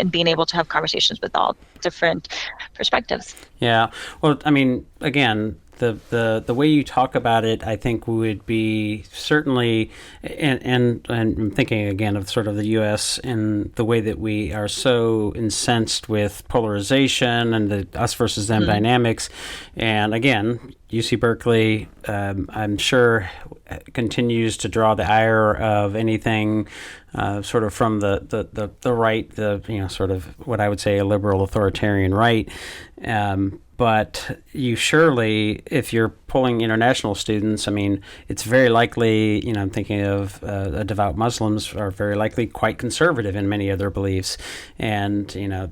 being able to have conversations with all different perspectives. Yeah. Well, I mean, again, the way you talk about it, I think would be certainly, and I'm thinking again of sort of the U.S. and the way that we are so incensed with polarization and the us versus them dynamics. And again, UC Berkeley, I'm sure, continues to draw the ire of anything sort of from the right, sort of what I would say a liberal authoritarian right. But you surely, if you're pulling international students, I mean, it's very likely, I'm thinking of devout Muslims are very likely quite conservative in many of their beliefs. And,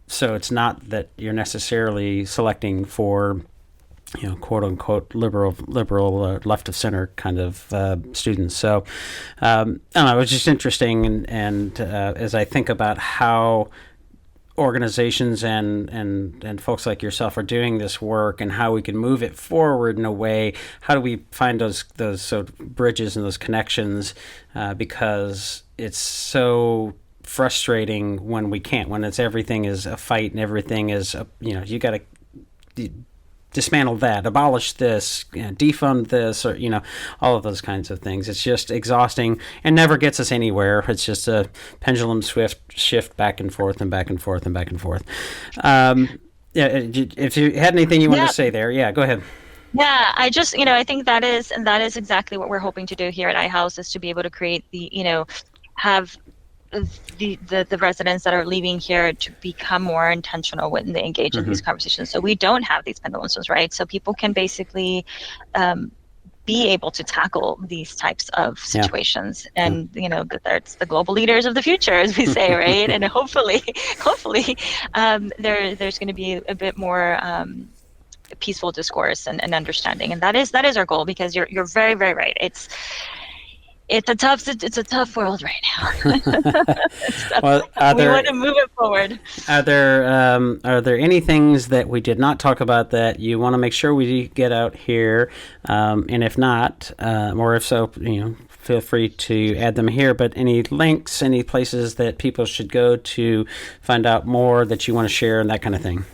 so it's not that you're necessarily selecting for, quote unquote, liberal left of center kind of students. So, I don't know, it was just interesting. And as I think about how organizations and folks like yourself are doing this work and how we can move it forward in a way, how do we find those sort of bridges and those connections, because it's so frustrating when we can't, when everything is a fight and everything is you got to dismantle that, abolish this, defund this, or all of those kinds of things. It's just exhausting and never gets us anywhere. It's just a pendulum shift back and forth and back and forth and back and forth. If you had anything you wanted to say there, go ahead. Yeah, I just I think that is exactly what we're hoping to do here at iHouse, is to be able to create have the residents that are leaving here to become more intentional when they engage in these conversations. So we don't have these pendulum swings, right? So people can basically be able to tackle these types of situations, and that's the global leaders of the future, as we say, right? And hopefully, there's going to be a bit more peaceful discourse and understanding, and that is our goal, because you're very, very right. It's a tough world right now. Well, we want to move it forward. Are there any things that we did not talk about that you want to make sure we get out here? And if not, or if so, feel free to add them here. But any links, any places that people should go to find out more that you want to share, and that kind of thing?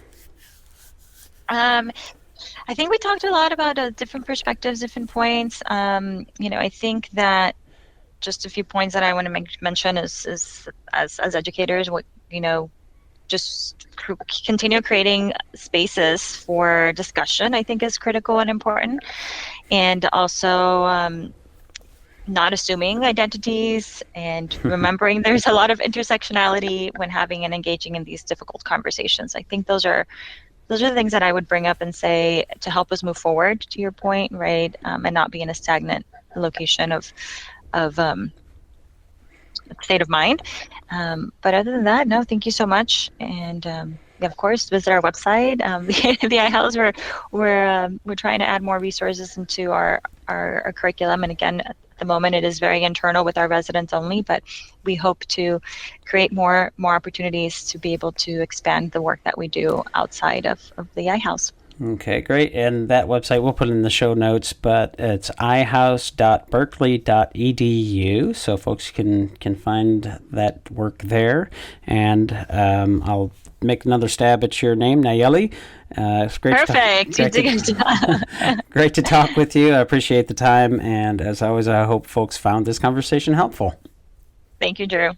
I think we talked a lot about different perspectives, different points. I think that just a few points that I want to mention is as educators, what just continue creating spaces for discussion, I think, is critical and important. And also not assuming identities and remembering there's a lot of intersectionality when having and engaging in these difficult conversations. I think those are the things that I would bring up and say to help us move forward, to your point, right? And not be in a stagnant location of state of mind. But other than that, no, thank you so much. And of course, visit our website, the iHouse. We're trying to add more resources into our curriculum. And again, at the moment, it is very internal with our residents only, but we hope to create more opportunities to be able to expand the work that we do outside of the iHouse. Okay, great. And that website we'll put in the show notes, but it's ihouse.berkeley.edu, so folks can find that work there. And I'll make another stab at your name, Nayeli. It's great. Perfect. Great to talk with you. I appreciate the time, and as always, I hope folks found this conversation helpful. Thank you, Drew.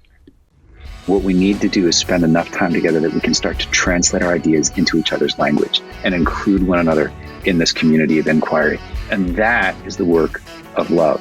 What we need to do is spend enough time together that we can start to translate our ideas into each other's language and include one another in this community of inquiry. And that is the work of love.